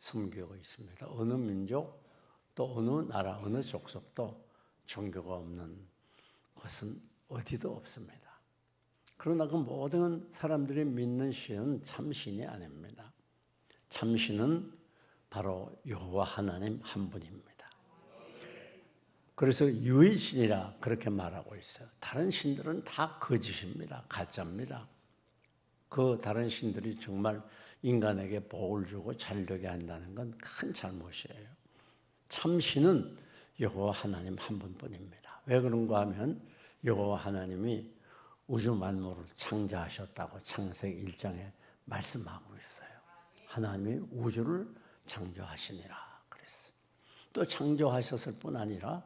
섬기고 있습니다. 어느 민족, 또 어느 나라, 어느 족속도 종교가 없는 것은 어디도 없습니다. 그러나 그 모든 사람들이 믿는 신은 참신이 아닙니다. 참신은 바로 여호와 하나님 한 분입니다. 그래서 유일신이라 그렇게 말하고 있어요. 다른 신들은 다 거짓입니다. 가짜입니다. 그 다른 신들이 정말 인간에게 복을 주고 잘되게 한다는 건 큰 잘못이에요. 참신은 여호와 하나님 한 분뿐입니다. 왜 그런가 하면 여호와 하나님이 우주 만물을 창조하셨다고 창세기 1장에 말씀하고 있어요. 하나님이 우주를 창조하시니라 그랬어요. 또 창조하셨을 뿐 아니라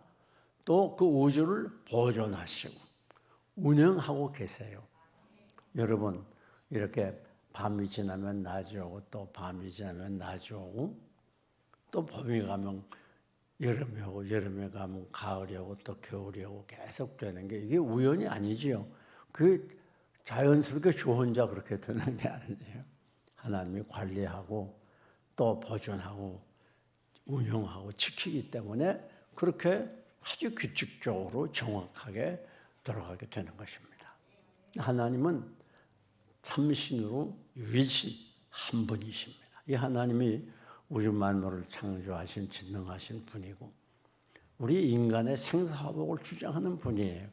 또 그 우주를 보존하시고 운영하고 계세요. 여러분 이렇게 밤이 지나면 낮이 오고 또 밤이 지나면 낮이 오고 또 봄이 가면 여름이 오고 여름이 가면 가을이 오고 또 겨울이 오고 계속 되는 게 이게 우연이 아니지요. 그 자연스럽게 주 혼자 그렇게 되는 게 아니에요. 하나님이 관리하고 또 보존하고 운영하고 지키기 때문에 그렇게 아주 규칙적으로 정확하게 돌아가게 되는 것입니다. 하나님은 참신으로 유일신 한 분이십니다. 이 하나님이 우주 만물을 창조하신 진능하신 분이고 우리 인간의 생사화복을 주장하는 분이에요.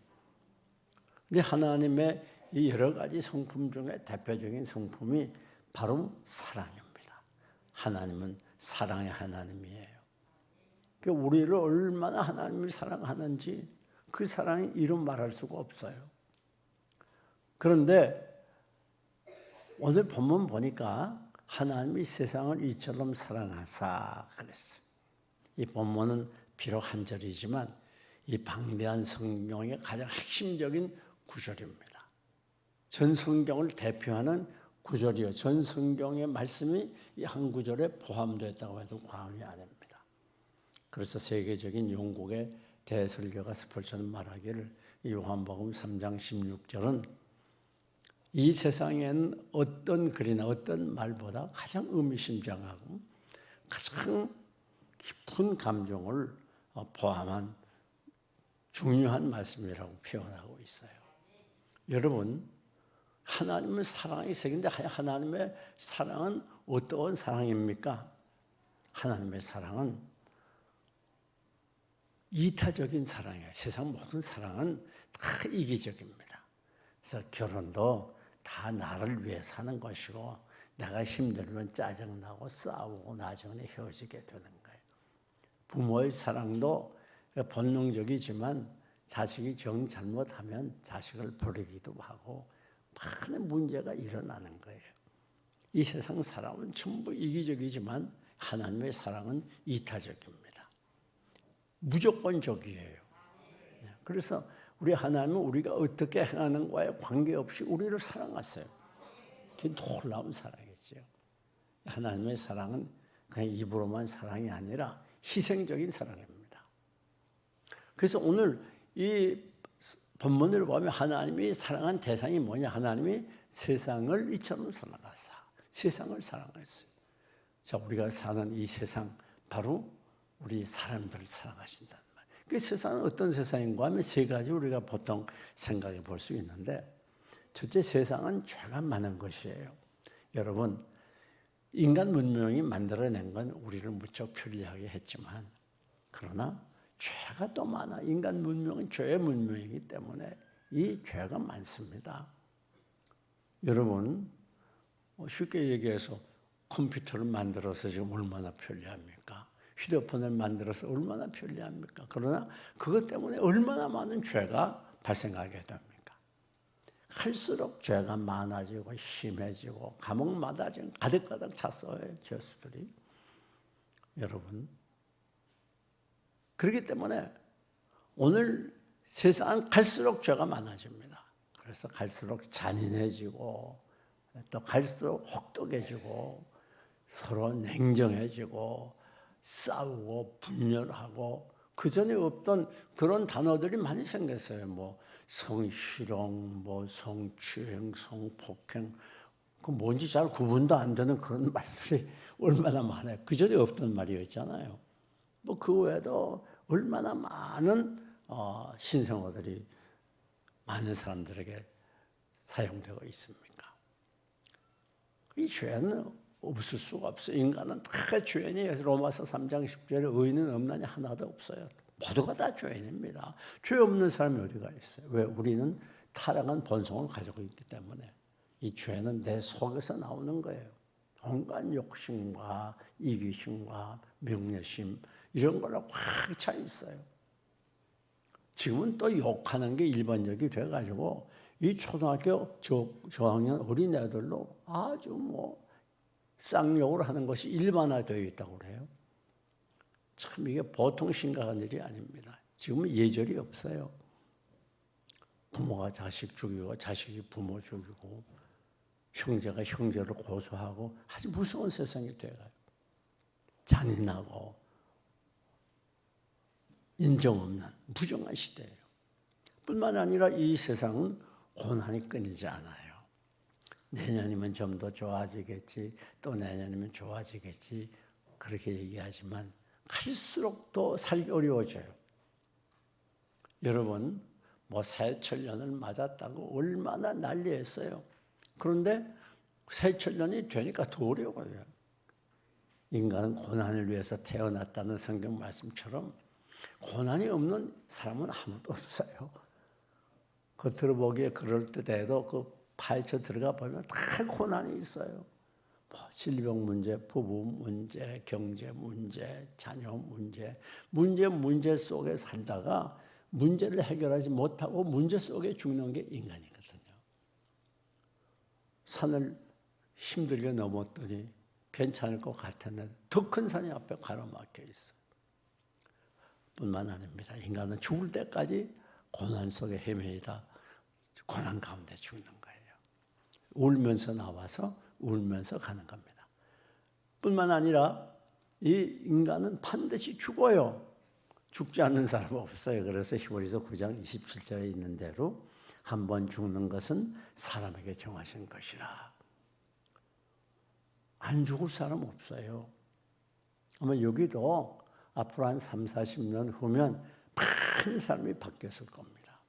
근데 하나님의 이 여러 가지 성품 중에 대표적인 성품이 바로 사랑입니다. 하나님은 사랑의 하나님이에요. 그러니까 우리를 얼마나 하나님이 사랑하는지 그 사랑이 이루 말할 수가 없어요. 그런데 오늘 본문 보니까 하나님이 세상을 이처럼 사랑하사 그랬어요. 이 본문은 비록 한 절이지만 이 방대한 성경의 가장 핵심적인 구절입니다. 전 성경을 대표하는 구절이요. 전 성경의 말씀이 이 한 구절에 포함되었다고 해도 과언이 아닙니다. 그래서 세계적인 영국의 대설교가 스펄전은 말하기를 요한복음 3장 16절은 이 세상에는 어떤 글이나 어떤 말보다 가장 의미심장하고 가장 깊은 감정을 포함한 중요한 말씀이라고 표현하고 있어요. 여러분, 하나님은 사랑이 세계인데 하나님의 사랑은 어떤 사랑입니까? 하나님의 사랑은 이타적인 사랑이에요. 세상 모든 사랑은 다 이기적입니다. 그래서 결혼도 다 나를 위해 사는 것이고 내가 힘들면 짜증나고 싸우고 나중에 헤어지게 되는 거예요. 부모의 사랑도 본능적이지만 자식이 정 잘못하면 자식을 버리기도 하고 많은 문제가 일어나는 거예요. 이 세상 사랑은 전부 이기적이지만 하나님의 사랑은 이타적입니다. 무조건적이에요. 그래서 우리 하나님은 우리가 어떻게 행하는가에 관계없이 우리를 사랑하세요. 그게 놀라운 사랑이죠. 하나님의 사랑은 그냥 입으로만 사랑이 아니라 희생적인 사랑입니다. 그래서 오늘 이 본문을 보면 하나님이 사랑한 대상이 뭐냐? 하나님이 세상을 이처럼 사랑하사. 세상을 사랑했어요. 자, 우리가 사는 이 세상 바로 우리 사람들을 사랑하신다는 말. 그 세상은 어떤 세상인가 하면 세 가지 우리가 보통 생각해 볼 수 있는데 첫째, 세상은 죄가 많은 것이에요. 여러분, 인간 문명이 만들어낸 건 우리를 무척 편리하게 했지만 그러나 죄가 또 많아. 인간 문명은 죄의 문명이기 때문에 이 죄가 많습니다. 여러분, 쉽게 얘기해서 컴퓨터를 만들어서 지금 얼마나 편리합니까? 휴대폰을 만들어서 얼마나 편리합니까? 그러나 그것 때문에 얼마나 많은 죄가 발생하게 됩니까? 할수록 죄가 많아지고 심해지고 감옥마다 지금 가득가득 찼어요. 죄수들이. 여러분, 그렇기 때문에 오늘 세상은 갈수록 죄가 많아집니다. 그래서 갈수록 잔인해지고 또 갈수록 혹독해지고 서로 냉정해지고 싸우고 분열하고 그전에 없던 그런 단어들이 많이 생겼어요. 뭐 성희롱, 뭐 성추행, 성폭행 그 뭔지 잘 구분도 안 되는 그런 말들이 얼마나 많아요. 그전에 없던 말이었잖아요. 뭐 그 외에도 얼마나 많은 신성어들이 많은 사람들에게 사용되고 있습니까? 이 죄는 없을 수가 없어요. 인간은 다 죄인이에요. 로마서 3장 10절에 의인은 없나니 하나도 없어요. 모두가 다 죄인입니다. 죄 없는 사람이 어디가 있어요? 왜? 우리는 타락한 본성을 가지고 있기 때문에. 이 죄는 내 속에서 나오는 거예요. 온갖 욕심과 이기심과 명예심 이런 걸로 꽉 차 있어요. 지금은 또 욕하는 게 일반적이 돼가지고 이 초등학교 저학년 어린애들로 아주 뭐 쌍욕을 하는 것이 일반화되어 있다고 그래요. 참 이게 보통 심각한 일이 아닙니다. 지금은 예절이 없어요. 부모가 자식 죽이고 자식이 부모 죽이고 형제가 형제를 고소하고 아주 무서운 세상이 돼가요. 잔인하고 인정 없는 부정한 시대예요. 뿐만 아니라 이 세상은 고난이 끊이지 않아요. 내년이면 좀 더 좋아지겠지, 또 내년이면 좋아지겠지 그렇게 얘기하지만 갈수록 더 살기 어려워져요. 여러분 뭐 새천년을 맞았다고 얼마나 난리했어요. 그런데 새천년이 되니까 더 어려워요. 인간은 고난을 위해서 태어났다는 성경 말씀처럼 고난이 없는 사람은 아무도 없어요. 겉으로 보기에 그럴 듯해도 그 파헤쳐 들어가 보면 다 고난이 있어요. 뭐 질병 문제, 부부 문제, 경제 문제, 자녀 문제 속에 살다가 문제를 해결하지 못하고 문제 속에 죽는 게 인간이거든요. 산을 힘들게 넘었더니 괜찮을 것 같았는데 더 큰 산이 앞에 가로막혀 있어요. 뿐만 아닙니다. 인간은 죽을 때까지 고난 속에 헤매이다 고난 가운데 죽는 거예요. 울면서 나와서 울면서 가는 겁니다. 뿐만 아니라 이 인간은 반드시 죽어요. 죽지 않는 사람은 없어요. 그래서 히브리서 9장 27절에 있는 대로 한 번 죽는 것은 사람에게 정하신 것이라. 안 죽을 사람 없어요. 아마 여기도 앞으로 한 3, 40년 후면 많은 사람이 바뀌었을 겁니다.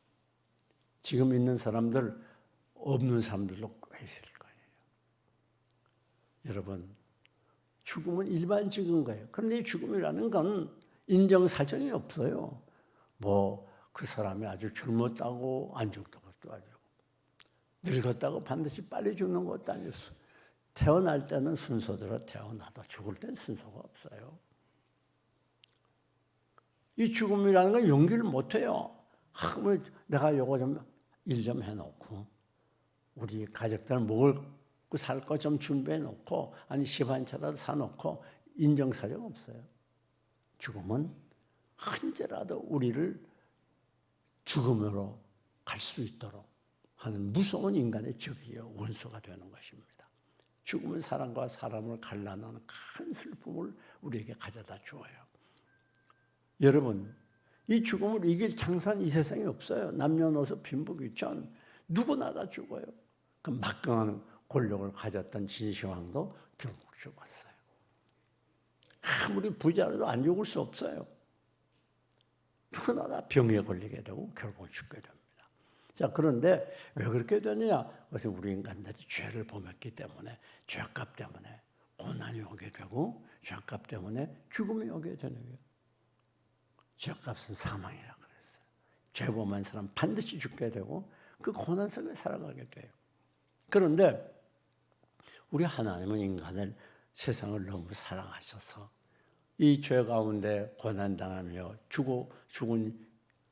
지금 있는 사람들 없는 사람들로 있을 거예요. 여러분 죽음은 일반적인 거예요. 그런데 죽음이라는 건 인정사정이 없어요. 뭐 그 사람이 아주 젊었다고 안 죽는 것도 아니고 늙었다고 반드시 빨리 죽는 것도 아니었어요. 태어날 때는 순서대로 태어나도 죽을 때는 순서가 없어요. 이 죽음이라는 건 용기를 못해요. 내가 요거 좀 일 좀 해놓고 우리 가족들 먹고 살 거 좀 준비해놓고 아니 집 한 채라도 사놓고 인정사정 없어요. 죽음은 언제라도 우리를 죽음으로 갈 수 있도록 하는 무서운 인간의 적이요 원수가 되는 것입니다. 죽음은 사람과 사람을 갈라놓는 큰 슬픔을 우리에게 가져다 주어요. 여러분 이 죽음을 이길 장사는 이 세상에 없어요. 남녀노소 빈부귀천 누구나 다 죽어요. 그 막강한 권력을 가졌던 진시황도 결국 죽었어요. 아무리 부자라도 안 죽을 수 없어요. 누구나 다 병에 걸리게 되고 결국 죽게 됩니다. 자, 그런데 왜 그렇게 되느냐? 그것은 우리 인간들이 죄를 범했기 때문에 죄값 때문에 고난이 오게 되고 죄값 때문에 죽음이 오게 되는 거예요. 죄값은 사망이라 그랬어요. 죄 범한 사람 반드시 죽게 되고 그 고난 속에 살아가게 돼요. 그런데 우리 하나님은 인간을 세상을 너무 사랑하셔서 이 죄 가운데 고난당하며 죽은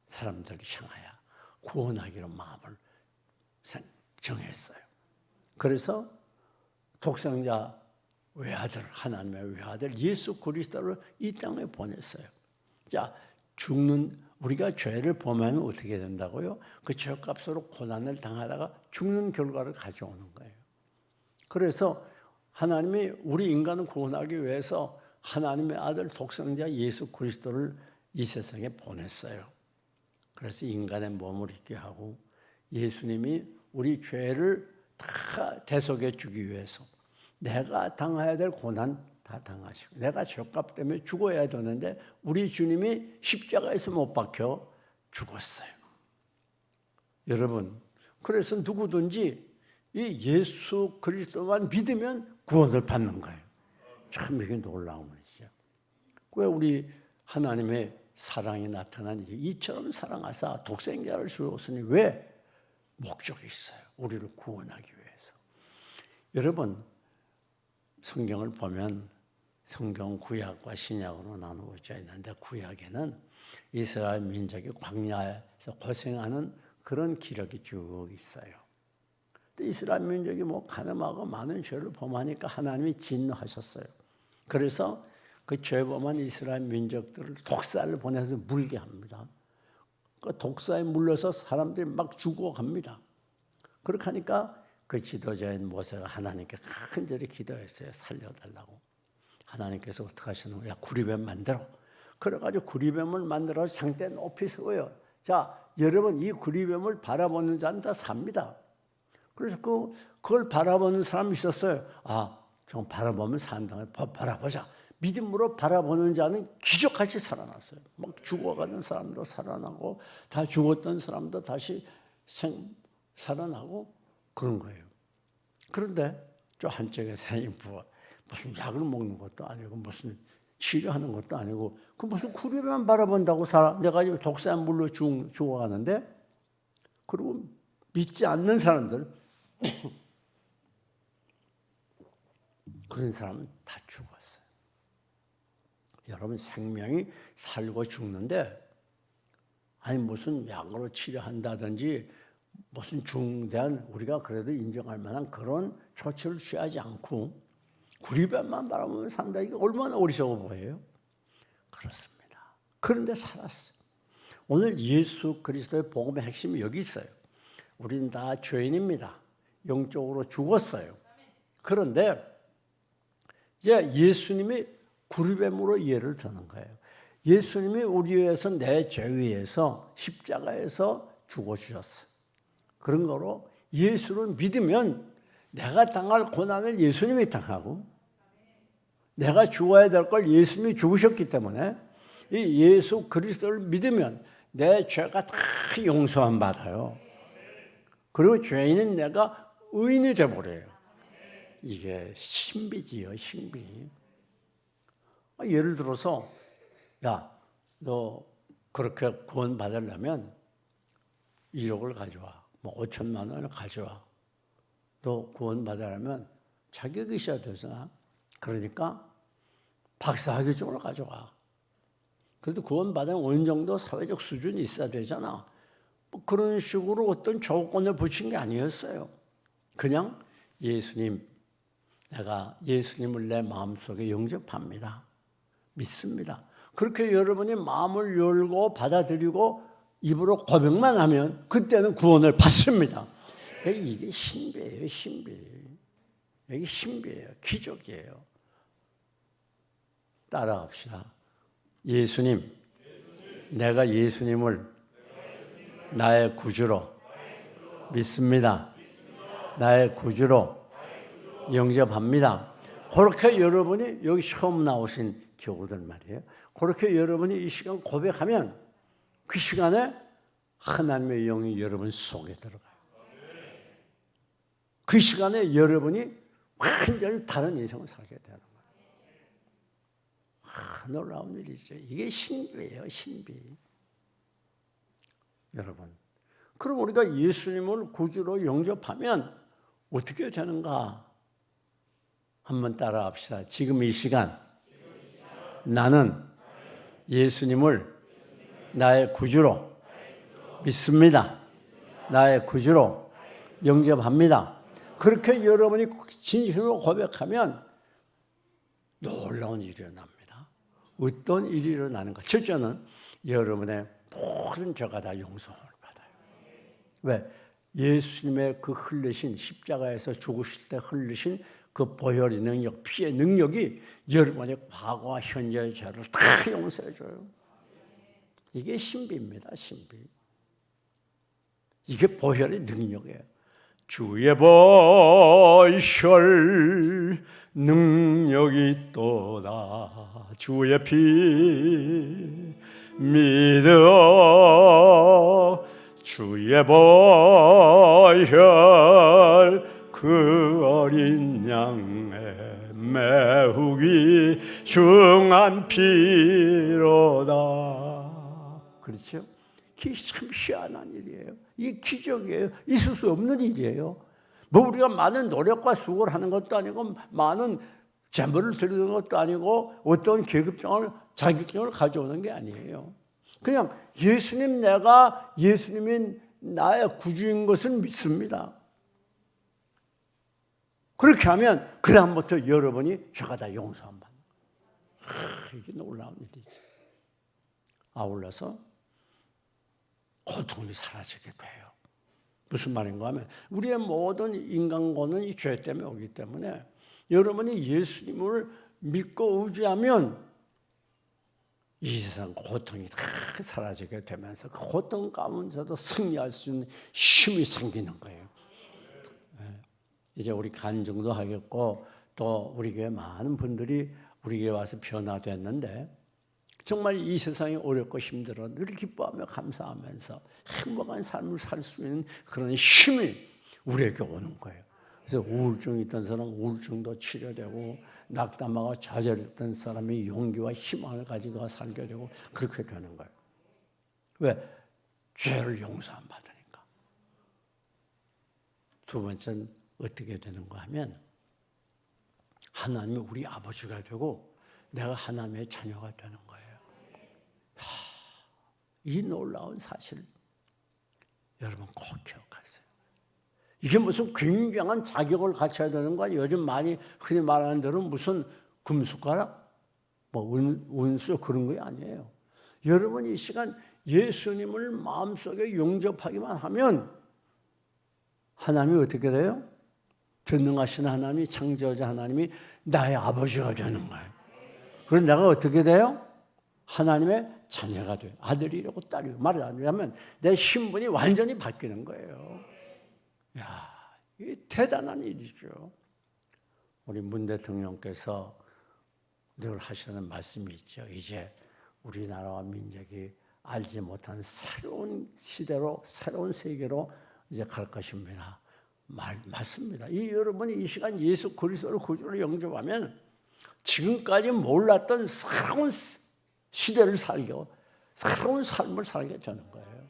사람들을 향하여 구원하기로 마음을 정했어요. 그래서 독생자 외아들, 하나님의 외아들 예수 그리스도를 이 땅에 보냈어요. 자, 우리가 죄를 범하면 어떻게 된다고요? 그 죄값으로 고난을 당하다가 죽는 결과를 가져오는 거예요. 그래서 하나님이 우리 인간을 구원하기 위해서 하나님의 아들 독생자 예수 그리스도를 이 세상에 보냈어요. 그래서 인간의 몸을 입게 하고 예수님이 우리 죄를 다 대속해 주기 위해서 내가 당해야 될 고난 다 당하시고 내가 죄값 때문에 죽어야 되는데 우리 주님이 십자가에서 못 박혀 죽었어요. 여러분, 그래서 누구든지 이 예수 그리스도만 믿으면 구원을 받는 거예요. 참 이게 놀라운 일이죠. 왜 우리 하나님의 사랑이 나타나니 이처럼 사랑하사 독생자를 주었으니 왜? 목적이 있어요. 우리를 구원하기 위해서. 여러분, 성경을 보면 성경 구약과 신약으로 나누어져 있는데 구약에는 이스라엘 민족이 광야에서 고생하는 그런 기록이 쭉 있어요. 이스라엘 민족이 가늠하고 많은 죄를 범하니까 하나님이 진노하셨어요. 그래서 그 죄범한 이스라엘 민족들을 독사를 보내서 물게 합니다. 그 독사에 물려서 사람들이 막 죽어갑니다. 그렇게 하니까 그 지도자인 모세가 하나님께 간절히 기도했어요. 살려달라고. 하나님께서 어떻게 하시는 거야? 구리뱀 만들어. 그래가지고 구리뱀을 만들어서 장대 높이 세워요. 자, 여러분 이 구리뱀을 바라보는 자는 다 삽니다. 그래서 그걸 바라보는 사람이 있었어요. 좀 바라보면 산다. 바라보자. 믿음으로 바라보는 자는 기적같이 살아났어요. 막 죽어가는 사람도 살아나고 다 죽었던 사람도 다시 살아나고 그런 거예요. 그런데 저 한쪽에 사인부가 무슨 약을 먹는 것도 아니고 무슨 치료하는 것도 아니고 그 무슨 구리만 바라본다고 내가 지금 독사에 물로 죽어가는데 그리고 믿지 않는 사람들 그런 사람은 다 죽었어요. 여러분 생명이 살고 죽는데 무슨 약으로 치료한다든지 무슨 중대한 우리가 그래도 인정할 만한 그런 조치를 취하지 않고 구리뱀만 바라보면 산다. 이게 얼마나 어리석어 보여요? 그렇습니다. 그런데 살았어요. 오늘 예수 그리스도의 복음의 핵심이 여기 있어요. 우리는 다 죄인입니다. 영적으로 죽었어요. 그런데 이제 예수님이 구리뱀으로 예를 드는 거예요. 예수님이 우리 위해서 내 죄 위해서 십자가에서 죽어주셨어요. 그런 거로 예수를 믿으면 내가 당할 고난을 예수님이 당하고 내가 죽어야 될 걸 예수님이 죽으셨기 때문에 이 예수 그리스도를 믿으면 내 죄가 다 용서함 받아요. 그리고 죄인은 내가 의인이 되어버려요. 이게 신비지요, 신비. 예를 들어서 야, 너 그렇게 구원 받으려면 1억을 가져와. 5천만 원을 가져와. 너 구원 받으려면 자격이 있어야 되잖아. 그러니까 박사학위 쪽으로 가져와. 그래도 구원 받으면 어느 정도 사회적 수준이 있어야 되잖아. 그런 식으로 어떤 조건을 붙인 게 아니었어요. 그냥 예수님, 내가 예수님을 내 마음속에 영접합니다. 믿습니다. 그렇게 여러분이 마음을 열고 받아들이고 입으로 고백만 하면 그때는 구원을 받습니다. 이게 신비예요, 신비. 이게 신비예요, 기적이에요. 따라합시다. 예수님, 내가 예수님을 나의 구주로 믿습니다. 나의 구주로 영접합니다. 그렇게 여러분이 여기 처음 나오신 교우들 말이에요. 그렇게 여러분이 이 시간 고백하면 그 시간에 하나님의 영이 여러분 속에 들어가요. 그 시간에 여러분이 완전히 다른 인생을 살게 되는 거예요. 놀라운 일이죠. 이게 신비예요, 신비. 여러분, 그럼 우리가 예수님을 구주로 영접하면 어떻게 되는가? 한번 따라합시다. 지금 이 시간 나는 예수님을 나의 구주로 믿습니다. 나의 구주로 영접합니다. 그렇게 여러분이 진심으로 고백하면 놀라운 일이 일어납니다. 어떤 일이 일어나는가? 첫째는 여러분의 모든 죄가 다 용서를 받아요. 왜? 예수님의 그 흘리신 십자가에서 죽으실 때 흘리신 그 보혈의 능력, 피의 능력이 여러분의 과거와 현재의 죄를 다 용서해 줘요. 이게 신비입니다, 신비. 이게 보혈의 능력이에요. 주의 보혈 능력이 또다. 주의 피 믿어 주의 보혈 그 어린 양의 매우 귀중한 피로다. 그렇죠? 이게 참 희한한 일이에요. 이게 기적이에요. 있을 수 없는 일이에요. 뭐 우리가 많은 노력과 수고를 하는 것도 아니고 많은 재물을 드리는 것도 아니고 어떤 계급장을 자격증을 가져오는 게 아니에요. 그냥 예수님이 나의 구주인 것을 믿습니다. 그렇게 하면 그 다음부터 여러분이 죄가 다 용서한 받는 거예요. 이게 놀라운 일이지. 아울러서 고통이 사라지게 돼요. 무슨 말인가 하면 우리의 모든 인간고는 이 죄 때문에 오기 때문에 여러분이 예수님을 믿고 의지하면 이 세상 고통이 다 사라지게 되면서 그 고통 가운데서도 승리할 수 있는 힘이 생기는 거예요. 이제 우리 간증도 하겠고 또 우리 교회 많은 분들이 우리 교회 와서 변화됐는데 정말 이 세상이 어렵고 힘들어 늘 기뻐하며 감사하면서 행복한 삶을 살 수 있는 그런 힘이 우리에게 오는 거예요. 그래서 우울증이 있던 사람 우울증도 치료되고 낙담하고 좌절했던 사람이 용기와 희망을 가지고 살게 되고 그렇게 되는 거예요. 왜? 죄를 용서 안 받으니까. 두 번째는 어떻게 되는가 하면 하나님이 우리 아버지가 되고 내가 하나님의 자녀가 되는 거예요. 이 놀라운 사실 여러분 꼭 기억하세요. 이게 무슨 굉장한 자격을 갖춰야 되는 거야. 요즘 많이 흔히 말하는 대로 무슨 금숟가락, 뭐 운수 그런 거 아니에요. 여러분 이 시간 예수님을 마음속에 영접하기만 하면 하나님이 어떻게 돼요? 전능하신 하나님이 창조자 하나님이 나의 아버지가 되는 거예요. 그럼 내가 어떻게 돼요? 하나님의 자녀가 돼요. 아들이라고 딸이고 말을 안 하면 내 신분이 완전히 바뀌는 거예요. 야, 이게 대단한 일이죠. 우리 문 대통령께서 늘 하시는 말씀이 있죠. 이제 우리나라와 민족이 알지 못한 새로운 시대로 새로운 세계로 이제 갈 것입니다. 맞습니다. 여러분이 이 시간 예수 그리스도를 구주로 영접하면 지금까지 몰랐던 새로운 시대를 살고 새로운 삶을 살게 되는 거예요.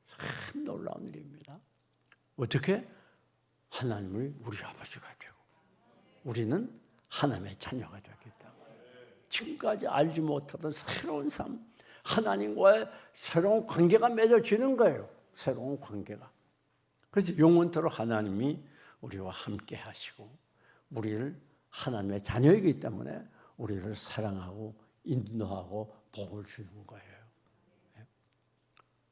참 놀라운 일입니다. 어떻게? 하나님을 우리 아버지가 되고 우리는 하나님의 자녀가 되기 때문에 지금까지 알지 못하던 새로운 삶, 하나님과의 새로운 관계가 맺어지는 거예요. 새로운 관계가. 그래서 영원토록 하나님이 우리와 함께 하시고 우리를 하나님의 자녀이기 때문에 우리를 사랑하고 인도하고 복을 주는 거예요.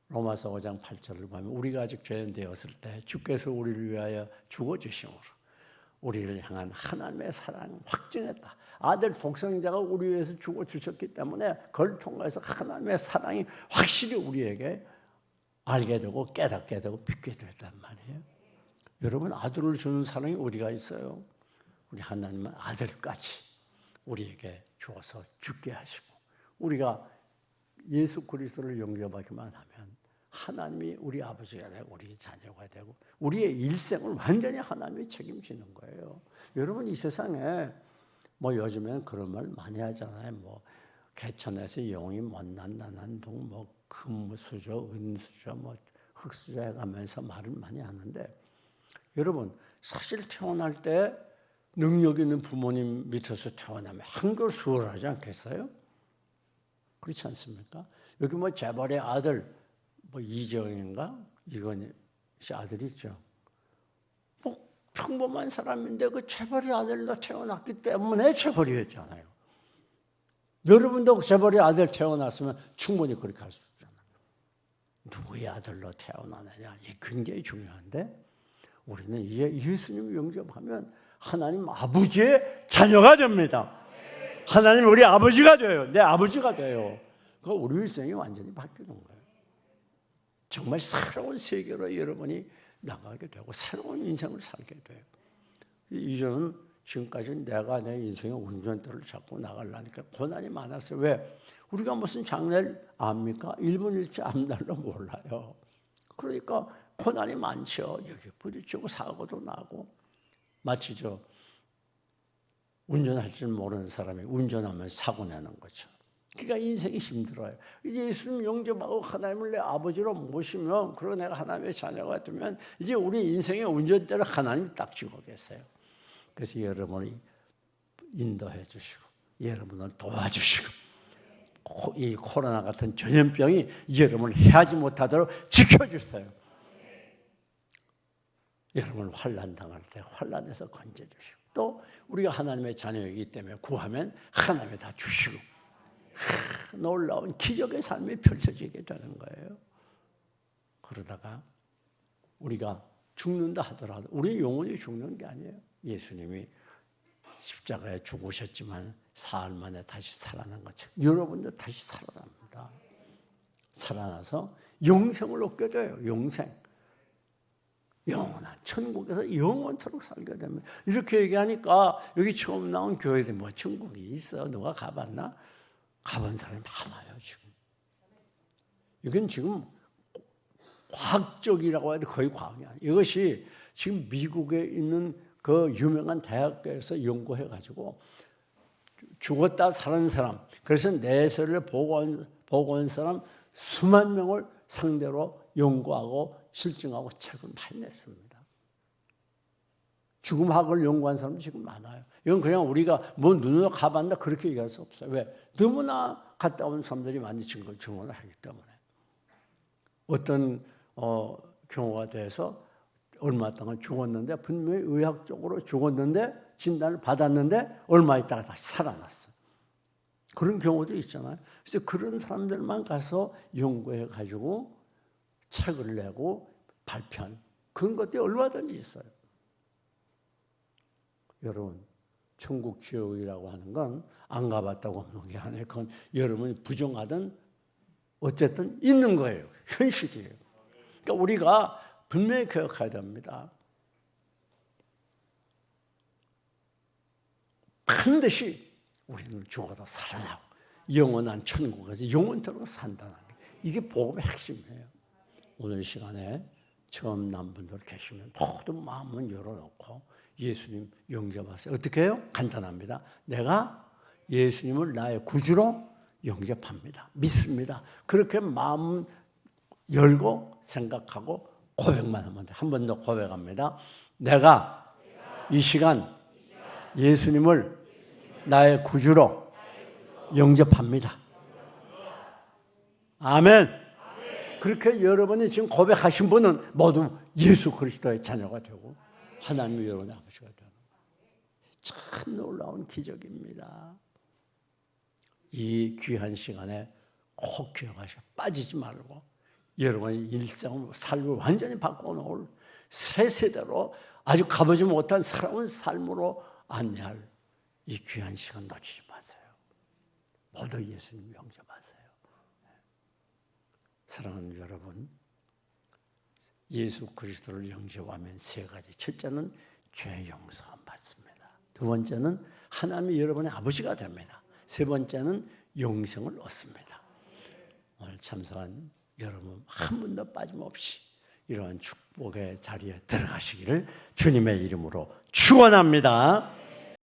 로마서 5장 8절을 보면 우리가 아직 죄인 되었을 때 주께서 우리를 위하여 죽어주심으로 우리를 향한 하나님의 사랑을 확증했다. 아들 독생자가 우리 위해서 죽어주셨기 때문에 그걸 통해서 하나님의 사랑이 확실히 우리에게 알게 되고 깨닫게 되고 믿게 됐단 말이에요. 여러분 아들을 주는 사랑이 우리가 있어요. 우리 하나님은 아들까지 우리에게 주어서 죽게 하시고 우리가 예수 그리스도를 영접하기만 하면 하나님이 우리 아버지가 되고 우리 자녀가 되고 우리의 일생을 완전히 하나님이 책임지는 거예요. 여러분 이 세상에 뭐 요즘에는 그런 말 많이 하잖아요. 뭐 개천에서 용이 못난 난한동 뭐 금수저 은수저 뭐 흙수저 해가면서 말을 많이 하는데 여러분 사실 태어날 때 능력 있는 부모님 밑에서 태어나면 한결 수월하지 않겠어요? 그렇지 않습니까? 여기 뭐 재벌의 아들 뭐 이정인가 이건희 씨 아들 있죠. 뭐 평범한 사람인데 그 재벌의 아들로 태어났기 때문에 재벌이었잖아요. 여러분도 재벌의 아들 태어났으면 충분히 그렇게 할 수 있잖아요. 누구의 아들로 태어나느냐 이게 굉장히 중요한데 우리는 이제 예수님을 영접하면 하나님 아버지의 자녀가 됩니다. 하나님 우리 아버지가 돼요. 내 아버지가 돼요. 그 우리 일생이 완전히 바뀌는 거예요. 정말 새로운 세계로 여러분이 나가게 되고 새로운 인생을 살게 돼요. 이제는 지금까지 내가 내 인생의 운전대를 잡고 나가려니까 고난이 많았어요. 왜? 우리가 무슨 장례를 압니까? 1분 1초 앞날로 몰라요. 그러니까 고난이 많죠. 여기 부딪히고 사고도 나고. 마치 운전할 줄 모르는 사람이 운전하면서 사고 내는 거죠. 그러니까 인생이 힘들어요. 이제 예수님 영접하고 하나님을 내 아버지로 모시면, 그리고 내가 하나님의 자녀가 되면 이제 우리 인생의 운전대를 하나님이 딱 쥐고 계세요. 그래서 여러분이 인도해 주시고 여러분을 도와주시고 이 코로나 같은 전염병이 여러분을 해하지 못하도록 지켜주세요. 여러분 환난 당할 때 환난에서 건져주시고, 또 우리가 하나님의 자녀이기 때문에 구하면 하나님이 다 주시고 놀라운 기적의 삶이 펼쳐지게 되는 거예요. 그러다가 우리가 죽는다 하더라도 우리 영혼이 죽는 게 아니에요. 예수님이 십자가에 죽으셨지만 사흘 만에 다시 살아난 것처럼 여러분도 다시 살아납니다. 살아나서 영생을 얻게 돼요. 영생. 영원한 천국에서 영원토록 살게 됩니다. 이렇게 얘기하니까 여기 처음 나온 교회들 뭐 천국이 있어? 누가 가봤나? 가본 사람이 많아요, 지금. 이건 지금 과학적이라고 해도 거의 과학이 아니에요. 이것이 지금 미국에 있는 그 유명한 대학교에서 연구해가지고 죽었다 사는 사람, 그래서 내세를 보고 온 사람 수만 명을 상대로 연구하고 실증하고 책을 많이 냈습니다. 죽음학을 연구한 사람이 지금 많아요. 이건 그냥 우리가 뭐 눈으로 가봤나 그렇게 얘기할 수 없어요. 왜? 너무나 갔다 온 사람들이 많이 증언을 하기 때문에. 어떤 경우가 돼서 얼마 동안 죽었는데, 분명히 의학적으로 죽었는데 진단을 받았는데 얼마 있다가 다시 살아났어. 그런 경우도 있잖아요. 그래서 그런 사람들만 가서 연구해 가지고 책을 내고 발표한 그런 것들이 얼마든지 있어요. 여러분, 천국 지옥이라고 하는 건 안 가봤다고 없는 게 아니에요. 그건 여러분이 부정하든 어쨌든 있는 거예요. 현실이에요. 그러니까 우리가 분명히 기억해야 됩니다. 반드시 우리는 죽어도 살아나고 영원한 천국에서 영원토록 산다는 게, 이게 복음의 핵심이에요. 오늘 시간에 처음 난 분들 계시면 모두 마음을 열어놓고 예수님 영접하세요. 어떻게 해요? 간단합니다. 내가 예수님을 나의 구주로 영접합니다. 믿습니다. 그렇게 마음 열고 생각하고 고백만 하면 돼. 한 번 더 고백합니다. 내가 이 시간 예수님을 나의 구주로 영접합니다. 아멘. 그렇게 여러분이 지금 고백하신 분은 모두 예수 그리스도의 자녀가 되고 하나님의 여러분의 아버지가 되는 거예요. 참 놀라운 기적입니다. 이 귀한 시간에 꼭 기억하시고 빠지지 말고 여러분의 일상을, 삶을 완전히 바꿔놓을 새 세대로 아주 가보지 못한 새로운 삶으로 안내할 이 귀한 시간 놓치지 마세요. 모두 예수님 영접하세요. 사랑하는 여러분, 예수 그리스도를 영접하면 세 가지. 첫째는 죄 용서함 받습니다. 두 번째는 하나님이 여러분의 아버지가 됩니다. 세 번째는 영생을 얻습니다. 오늘 참석한 여러분 한 분도 빠짐없이 이러한 축복의 자리에 들어가시기를 주님의 이름으로 축원합니다.